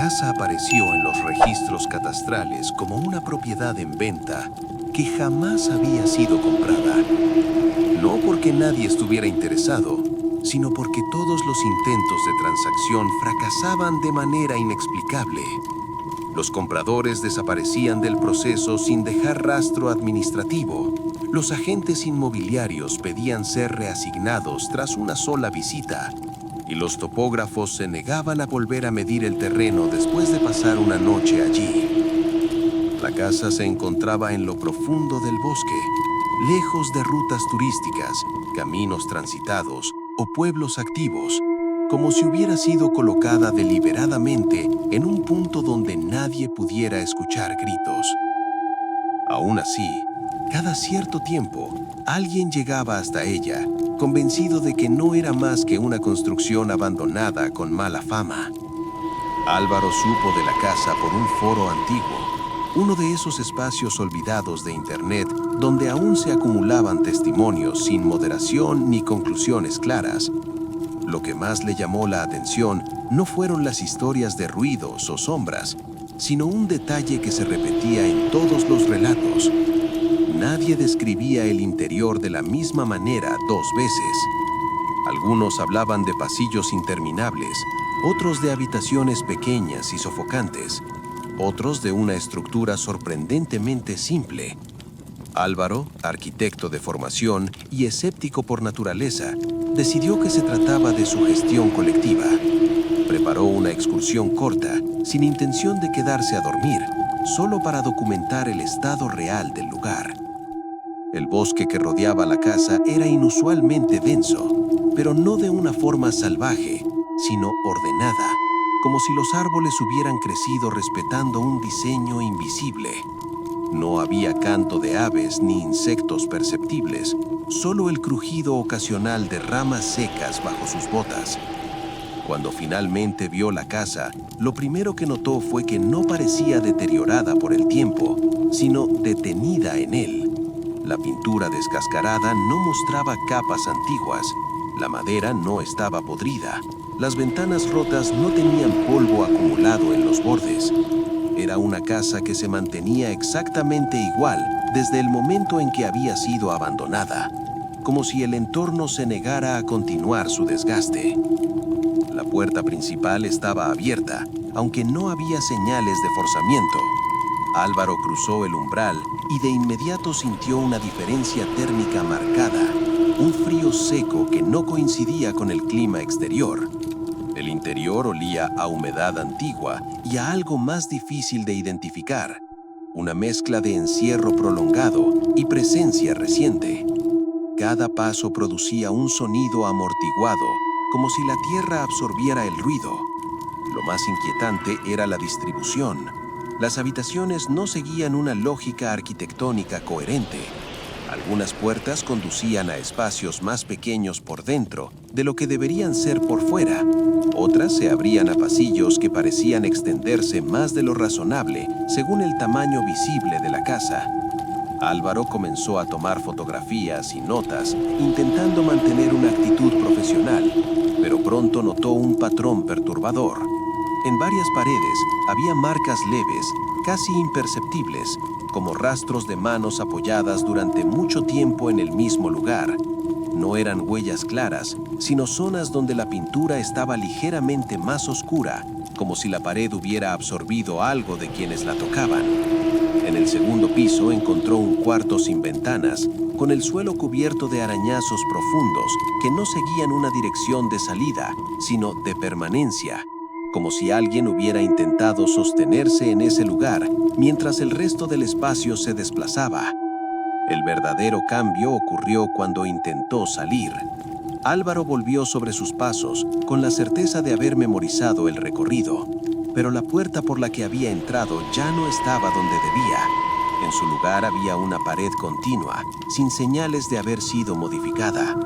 casa apareció en los registros catastrales como una propiedad en venta que jamás había sido comprada. No porque nadie estuviera interesado, sino porque todos los intentos de transacción fracasaban de manera inexplicable. Los compradores desaparecían del proceso sin dejar rastro administrativo. Los agentes inmobiliarios pedían ser reasignados tras una sola visita, y los topógrafos se negaban a volver a medir el terreno después de pasar una noche allí. La casa se encontraba en lo profundo del bosque, lejos de rutas turísticas, caminos transitados o pueblos activos, como si hubiera sido colocada deliberadamente en un punto donde nadie pudiera escuchar gritos. Aún así, cada cierto tiempo, alguien llegaba hasta ella, convencido de que no era más que una construcción abandonada con mala fama. Álvaro supo de la casa por un foro antiguo, uno de esos espacios olvidados de Internet donde aún se acumulaban testimonios sin moderación ni conclusiones claras. Lo que más le llamó la atención no fueron las historias de ruidos o sombras, sino un detalle que se repetía en todos los relatos. Nadie describía el interior de la misma manera dos veces. Algunos hablaban de pasillos interminables, otros de habitaciones pequeñas y sofocantes, otros de una estructura sorprendentemente simple. Álvaro, arquitecto de formación y escéptico por naturaleza, decidió que se trataba de sugestión colectiva. Preparó una excursión corta, sin intención de quedarse a dormir, solo para documentar el estado real del lugar. El bosque que rodeaba la casa era inusualmente denso, pero no de una forma salvaje, sino ordenada, como si los árboles hubieran crecido respetando un diseño invisible. No había canto de aves ni insectos perceptibles, solo el crujido ocasional de ramas secas bajo sus botas. Cuando finalmente vio la casa, lo primero que notó fue que no parecía deteriorada por el tiempo, sino detenida en él. La pintura descascarada no mostraba capas antiguas, la madera no estaba podrida, las ventanas rotas no tenían polvo acumulado en los bordes. Era una casa que se mantenía exactamente igual desde el momento en que había sido abandonada, como si el entorno se negara a continuar su desgaste. La puerta principal estaba abierta, aunque no había señales de forzamiento. Álvaro cruzó el umbral y de inmediato sintió una diferencia térmica marcada, un frío seco que no coincidía con el clima exterior. El interior olía a humedad antigua y a algo más difícil de identificar, una mezcla de encierro prolongado y presencia reciente. Cada paso producía un sonido amortiguado, como si la tierra absorbiera el ruido. Lo más inquietante era la distribución. Las habitaciones no seguían una lógica arquitectónica coherente. Algunas puertas conducían a espacios más pequeños por dentro de lo que deberían ser por fuera. Otras se abrían a pasillos que parecían extenderse más de lo razonable según el tamaño visible de la casa. Álvaro comenzó a tomar fotografías y notas, intentando mantener una actitud profesional, pero pronto notó un patrón perturbador. En varias paredes había marcas leves, casi imperceptibles, como rastros de manos apoyadas durante mucho tiempo en el mismo lugar. No eran huellas claras, sino zonas donde la pintura estaba ligeramente más oscura, como si la pared hubiera absorbido algo de quienes la tocaban. En el segundo piso encontró un cuarto sin ventanas, con el suelo cubierto de arañazos profundos que no seguían una dirección de salida, sino de permanencia, como si alguien hubiera intentado sostenerse en ese lugar mientras el resto del espacio se desplazaba. El verdadero cambio ocurrió cuando intentó salir. Álvaro volvió sobre sus pasos con la certeza de haber memorizado el recorrido, pero la puerta por la que había entrado ya no estaba donde debía. En su lugar había una pared continua, sin señales de haber sido modificada.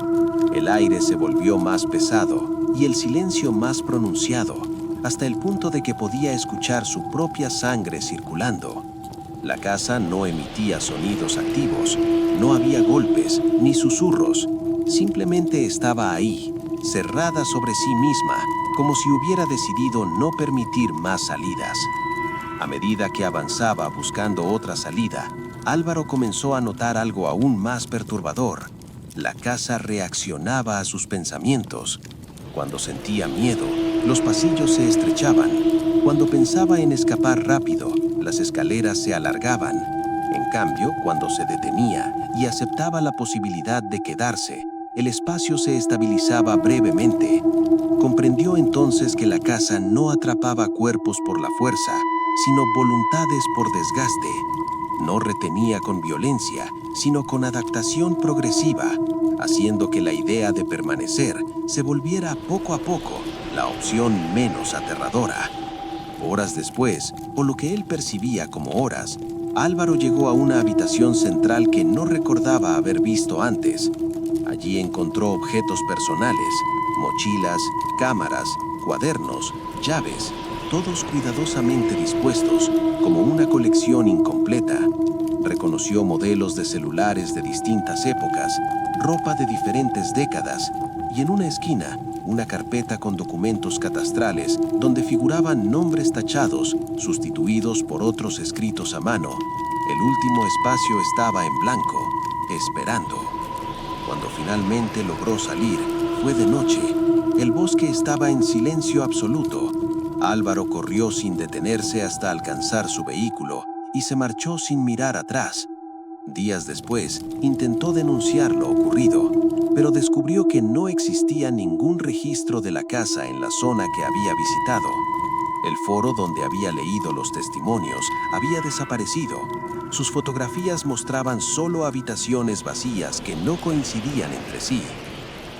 El aire se volvió más pesado y el silencio más pronunciado, hasta el punto de que podía escuchar su propia sangre circulando. La casa no emitía sonidos activos, no había golpes ni susurros, simplemente estaba ahí, cerrada sobre sí misma, como si hubiera decidido no permitir más salidas. A medida que avanzaba buscando otra salida, Álvaro comenzó a notar algo aún más perturbador. La casa reaccionaba a sus pensamientos. Cuando sentía miedo, los pasillos se estrechaban. Cuando pensaba en escapar rápido, las escaleras se alargaban. En cambio, cuando se detenía y aceptaba la posibilidad de quedarse, el espacio se estabilizaba brevemente. Comprendió entonces que la casa no atrapaba cuerpos por la fuerza, sino voluntades por desgaste. No retenía con violencia, sino con adaptación progresiva, haciendo que la idea de permanecer se volviera poco a poco la opción menos aterradora. Horas después, o lo que él percibía como horas, Álvaro llegó a una habitación central que no recordaba haber visto antes. Allí encontró objetos personales, mochilas, cámaras, cuadernos, llaves, todos cuidadosamente dispuestos, como una colección incompleta. Reconoció modelos de celulares de distintas épocas, ropa de diferentes décadas, y en una esquina, una carpeta con documentos catastrales donde figuraban nombres tachados, sustituidos por otros escritos a mano. El último espacio estaba en blanco, esperando. Cuando finalmente logró salir, fue de noche. El bosque estaba en silencio absoluto. Álvaro corrió sin detenerse hasta alcanzar su vehículo y se marchó sin mirar atrás. Días después, intentó denunciar lo ocurrido, pero descubrió que no existía ningún registro de la casa en la zona que había visitado. El foro donde había leído los testimonios había desaparecido. Sus fotografías mostraban solo habitaciones vacías que no coincidían entre sí.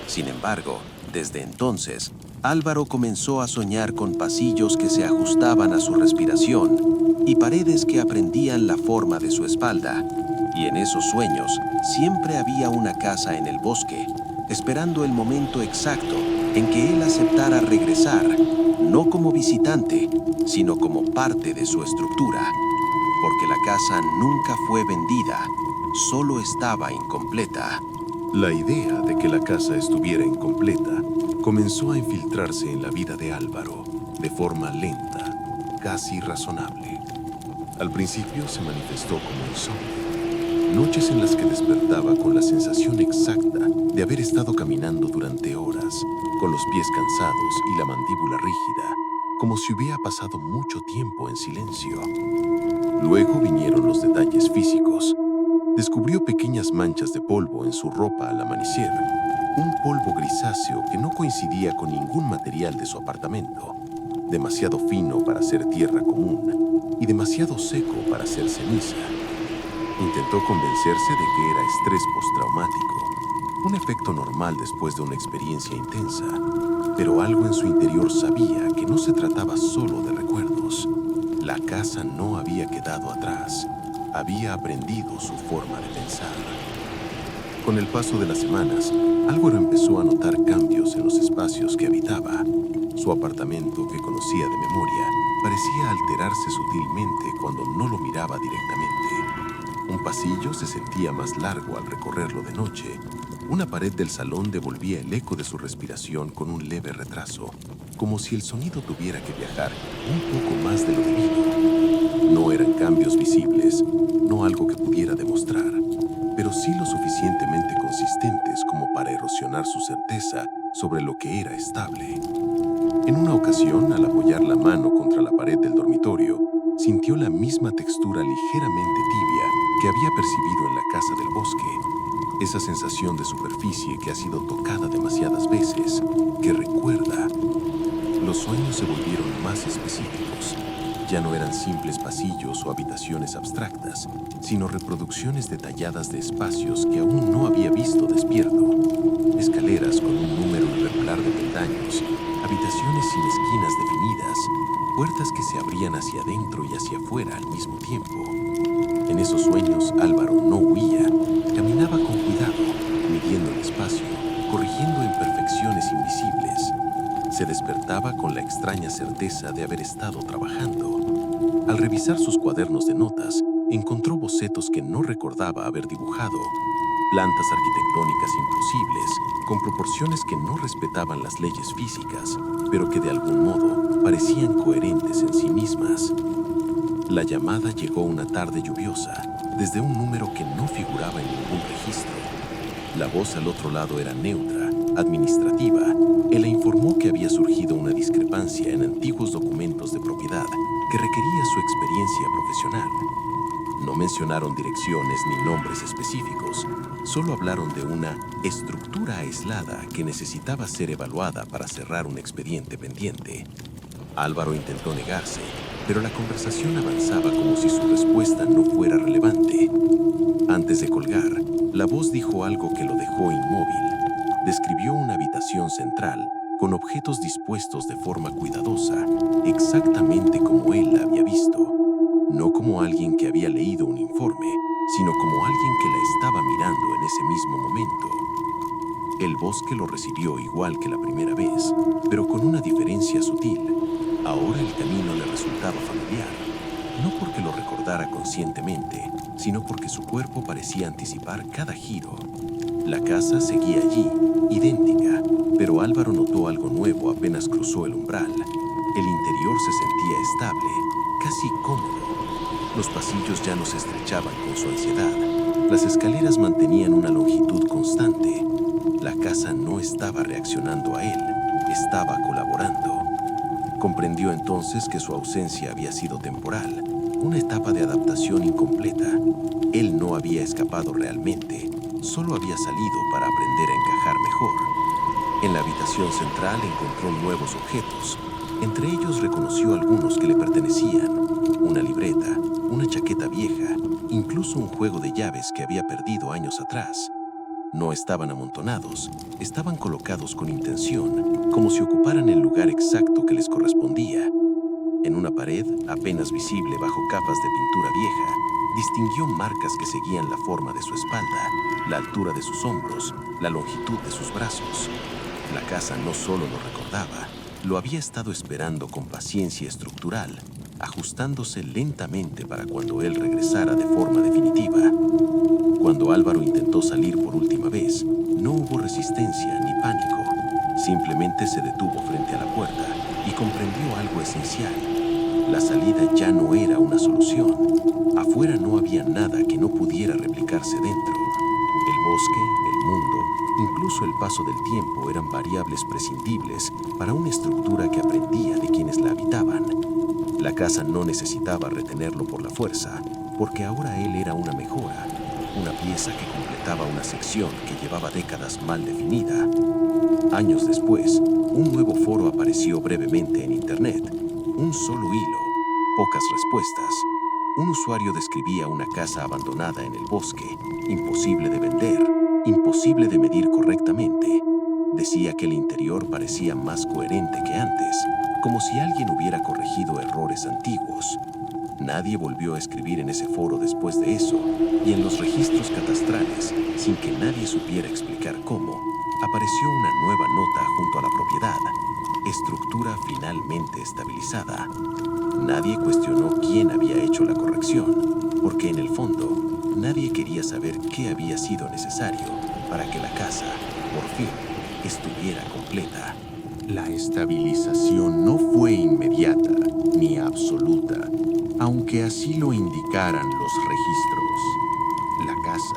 Sin embargo, desde entonces, Álvaro comenzó a soñar con pasillos que se ajustaban a su respiración y paredes que aprendían la forma de su espalda. Y en esos sueños siempre había una casa en el bosque, esperando el momento exacto en que él aceptara regresar, no como visitante, sino como parte de su estructura. Porque la casa nunca fue vendida, solo estaba incompleta. La idea de que la casa estuviera incompleta comenzó a infiltrarse en la vida de Álvaro de forma lenta, casi razonable. Al principio se manifestó como insomnio, noches en las que despertaba con la sensación exacta de haber estado caminando durante horas, con los pies cansados y la mandíbula rígida, como si hubiera pasado mucho tiempo en silencio. Luego vinieron los detalles físicos. Descubrió pequeñas manchas de polvo en su ropa al amanecer, un polvo grisáceo que no coincidía con ningún material de su apartamento, demasiado fino para ser tierra común y demasiado seco para ser ceniza. Intentó convencerse de que era estrés postraumático, un efecto normal después de una experiencia intensa, pero algo en su interior sabía que no se trataba solo de recuerdos. La casa no había quedado atrás. Había aprendido su forma de pensar. Con el paso de las semanas, Álvaro empezó a notar cambios en los espacios que habitaba. Su apartamento, que conocía de memoria, parecía alterarse sutilmente cuando no lo miraba directamente. Un pasillo se sentía más largo al recorrerlo de noche. Una pared del salón devolvía el eco de su respiración con un leve retraso, como si el sonido tuviera que viajar un poco más de lo debido. No eran cambios visibles, no algo que pudiera demostrar, pero sí lo suficientemente consistentes como para erosionar su certeza sobre lo que era estable. En una ocasión, al apoyar la mano contra la pared del dormitorio, sintió la misma textura ligeramente tibia que había percibido en la casa del bosque. Esa sensación de superficie que ha sido tocada demasiadas veces, que recuerda. Los sueños se volvieron más específicos. Ya no eran simples pasillos o habitaciones abstractas, sino reproducciones detalladas de espacios que aún no había visto despierto. Escaleras con un número irregular de peldaños, habitaciones sin esquinas definidas, puertas que se abrían hacia adentro y hacia afuera al mismo tiempo. En esos sueños, Álvaro no huía, caminaba con cuidado, midiendo el espacio, corrigiendo imperfecciones invisibles. Se despertaba con la extraña certeza de haber estado trabajando. Al revisar sus cuadernos de notas, encontró bocetos que no recordaba haber dibujado, plantas arquitectónicas imposibles, con proporciones que no respetaban las leyes físicas, pero que de algún modo parecían coherentes en sí mismas. La llamada llegó una tarde lluviosa, desde un número que no figuraba en ningún registro. La voz al otro lado era neutra, administrativa, y le informó que había surgido una discrepancia en antiguos documentos de propiedad que requería su experiencia profesional. No mencionaron direcciones ni nombres específicos, solo hablaron de una estructura aislada que necesitaba ser evaluada para cerrar un expediente pendiente. Álvaro intentó negarse, pero la conversación avanzaba como si su respuesta no fuera relevante. Antes de colgar, la voz dijo algo que lo dejó inmóvil. Describió una habitación central con objetos dispuestos de forma cuidadosa, exactamente como él la había visto. No como alguien que había leído un informe, sino como alguien que la estaba mirando en ese mismo momento. El bosque lo recibió igual que la primera vez, pero con una diferencia sutil. Ahora el camino le resultaba familiar, no porque lo recordara conscientemente, sino porque su cuerpo parecía anticipar cada giro. La casa seguía allí, idéntica, pero Álvaro notó algo nuevo apenas cruzó el umbral. El interior se sentía estable, casi cómodo. Los pasillos ya no se estrechaban con su ansiedad. Las escaleras mantenían una longitud constante. La casa no estaba reaccionando a él, estaba colaborando. Comprendió entonces que su ausencia había sido temporal, una etapa de adaptación incompleta. Él no había escapado realmente, solo había salido para aprender a encajar mejor. En la habitación central encontró nuevos objetos. Entre ellos reconoció algunos que le pertenecían. Una libreta, una chaqueta vieja, incluso un juego de llaves que había perdido años atrás. No estaban amontonados, estaban colocados con intención, como si ocuparan el lugar exacto que les correspondía. En una pared, apenas visible bajo capas de pintura vieja, distinguió marcas que seguían la forma de su espalda, la altura de sus hombros, la longitud de sus brazos. La casa no solo lo recordaba, lo había estado esperando con paciencia estructural, ajustándose lentamente para cuando él regresara de forma definitiva. Cuando Álvaro intentó salir por última vez, no hubo resistencia ni pánico. Simplemente se detuvo frente a la puerta y comprendió algo esencial. La salida ya no era una solución. Afuera no había nada que no pudiera replicarse dentro. El bosque, el mundo, incluso el paso del tiempo eran variables prescindibles para una estructura que aprendía de quienes la habitaban. La casa no necesitaba retenerlo por la fuerza, porque ahora él era una mejora, una pieza que completaba una sección que llevaba décadas mal definida. Años después, un nuevo foro apareció brevemente en Internet. Un solo hilo, pocas respuestas. Un usuario describía una casa abandonada en el bosque, imposible de vender, imposible de medir correctamente. Decía que el interior parecía más coherente que antes, como si alguien hubiera corregido errores antiguos. Nadie volvió a escribir en ese foro después de eso, y en los registros catastrales, sin que nadie supiera explicar cómo, apareció una nueva nota junto a la propiedad. Estructura finalmente estabilizada. Nadie cuestionó quién había hecho la corrección, porque en el fondo, nadie quería saber qué había sido necesario para que la casa, por fin, estuviera completa. La estabilización no fue inmediata ni absoluta, aunque así lo indicaran los registros. La casa,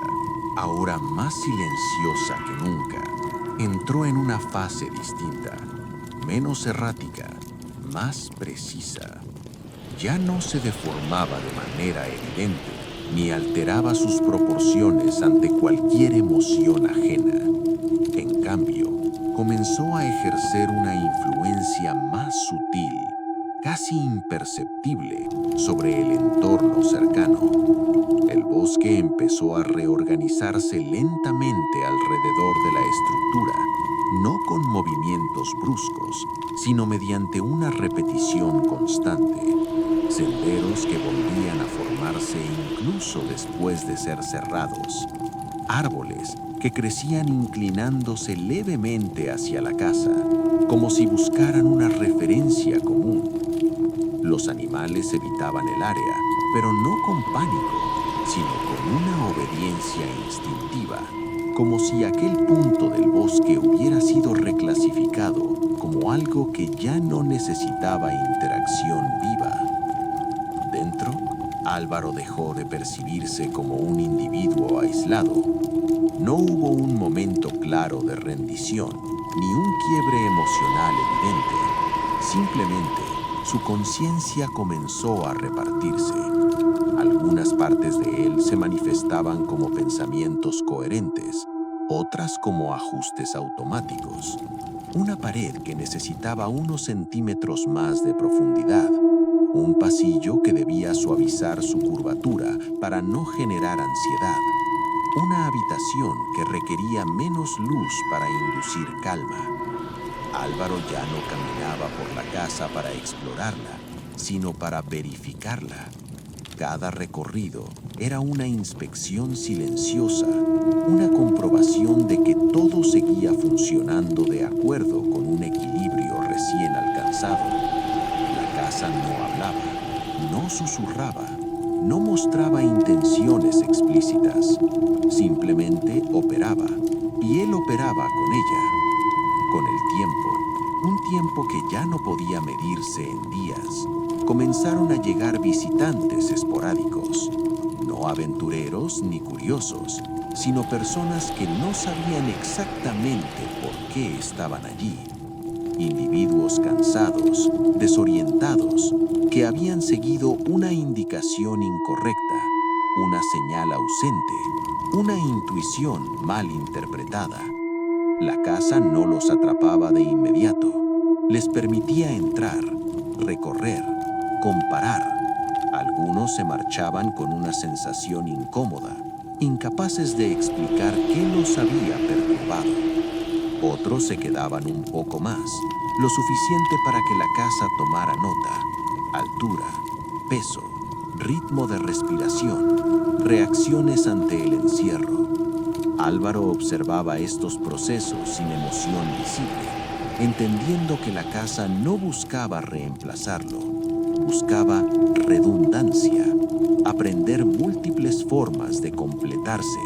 ahora más silenciosa que nunca, entró en una fase distinta, menos errática, más precisa. Ya no se deformaba de manera evidente, ni alteraba sus proporciones ante cualquier emoción ajena. En cambio, comenzó a ejercer una influencia más sutil, casi imperceptible, sobre el entorno cercano. El bosque empezó a reorganizarse lentamente alrededor de la estructura, no con movimientos bruscos, sino mediante una repetición constante. Senderos que volvían a formarse incluso después de ser cerrados. Árboles que crecían inclinándose levemente hacia la casa, como si buscaran una referencia común. Los animales evitaban el área, pero no con pánico, sino con una obediencia instintiva. como si aquel punto del bosque hubiera sido reclasificado como algo que ya no necesitaba interacción viva. Dentro, Álvaro dejó de percibirse como un individuo aislado. No hubo un momento claro de rendición, ni un quiebre emocional evidente. Simplemente, su conciencia comenzó a repartirse. Algunas partes de él se manifestaban como pensamientos coherentes, otras como ajustes automáticos. Una pared que necesitaba unos centímetros más de profundidad. Un pasillo que debía suavizar su curvatura para no generar ansiedad. Una habitación que requería menos luz para inducir calma. Álvaro ya no caminaba por la casa para explorarla, sino para verificarla. Cada recorrido era una inspección silenciosa, una comprobación de que todo seguía funcionando de acuerdo con un equilibrio recién alcanzado. La casa no hablaba, no susurraba, no mostraba intenciones explícitas, simplemente operaba, y él operaba con ella. Con el tiempo, un tiempo que ya no podía medirse en días, comenzaron a llegar visitantes esporádicos, no aventureros ni curiosos, sino personas que no sabían exactamente por qué estaban allí. Individuos cansados, desorientados, que habían seguido una indicación incorrecta, una señal ausente, una intuición mal interpretada. La casa no los atrapaba de inmediato. Les permitía entrar, recorrer, comparar. Algunos se marchaban con una sensación incómoda, incapaces de explicar qué los había perturbado. Otros se quedaban un poco más, lo suficiente para que la casa tomara nota. Altura, peso, ritmo de respiración, reacciones ante el encierro. Álvaro observaba estos procesos sin emoción visible, entendiendo que la casa no buscaba reemplazarlo, buscaba redundancia, aprender múltiples formas de completarse.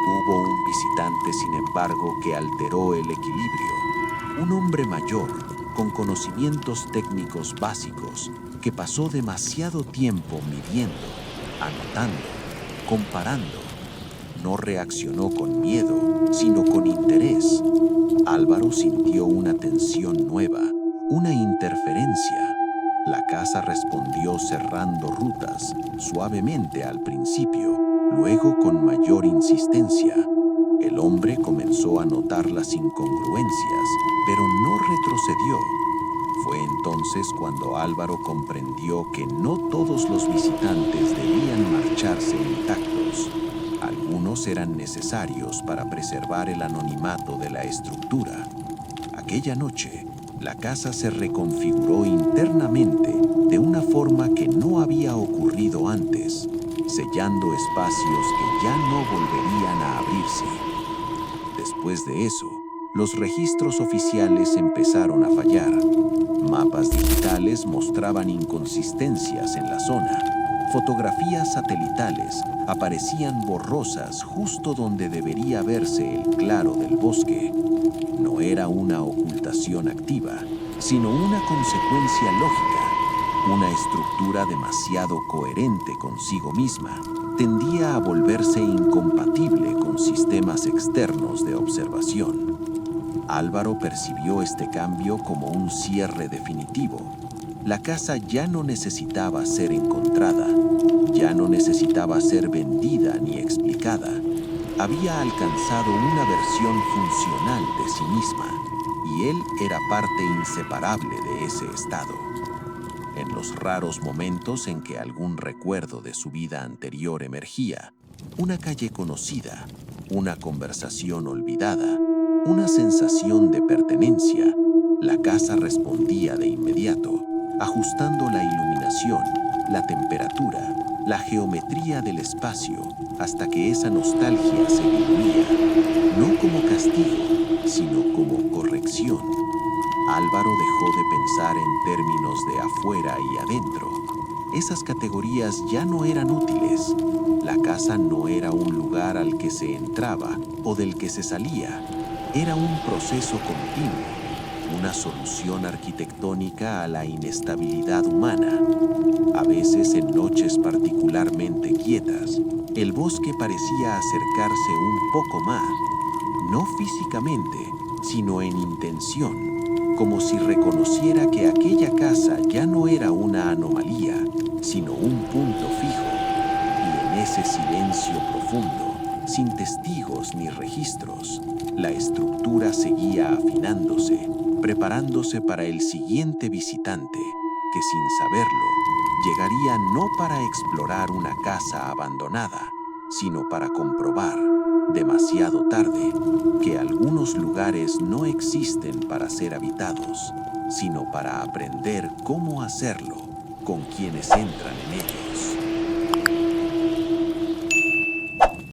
Hubo un visitante, sin embargo, que alteró el equilibrio. Un hombre mayor, con conocimientos técnicos básicos, que pasó demasiado tiempo midiendo, anotando, comparando. No reaccionó con miedo, sino con interés. Álvaro sintió una tensión nueva, una interferencia. La casa respondió cerrando rutas, suavemente al principio, luego con mayor insistencia. El hombre comenzó a notar las incongruencias, pero no retrocedió. Fue entonces cuando Álvaro comprendió que no todos los visitantes debían marcharse intactos. Algunos eran necesarios para preservar el anonimato de la estructura. Aquella noche, la casa se reconfiguró internamente de una forma que no había ocurrido antes, sellando espacios que ya no volverían a abrirse. Después de eso, los registros oficiales empezaron a fallar. Mapas digitales mostraban inconsistencias en la zona. Fotografías satelitales aparecían borrosas justo donde debería verse el claro del bosque. No era una ocultación activa, sino una consecuencia lógica. Una estructura demasiado coherente consigo misma tendía a volverse incompatible con sistemas externos de observación. Álvaro percibió este cambio como un cierre definitivo. La casa ya no necesitaba ser encontrada, ya no necesitaba ser vendida ni explicada. Había alcanzado una versión funcional de sí misma, y él era parte inseparable de ese estado. En los raros momentos en que algún recuerdo de su vida anterior emergía, una calle conocida, una conversación olvidada, una sensación de pertenencia, la casa respondía de inmediato, ajustando la iluminación, la temperatura, la geometría del espacio, hasta que esa nostalgia se diluía, no como castigo, sino como corrección. Álvaro dejó de pensar en términos de afuera y adentro. esas categorías ya no eran útiles. La casa no era un lugar al que se entraba o del que se salía. Era un proceso continuo, una solución arquitectónica a la inestabilidad humana. A veces, en noches particularmente quietas, el bosque parecía acercarse un poco más, no físicamente, sino en intención, como si reconociera que aquella casa ya no era una anomalía, sino un punto fijo. Y en ese silencio profundo, sin testigos ni registros, la estructura seguía afinándose, preparándose para el siguiente visitante, que sin saberlo, llegaría no para explorar una casa abandonada, sino para comprobar, demasiado tarde, que algunos lugares no existen para ser habitados, sino para aprender cómo hacerlo con quienes entran en ellos.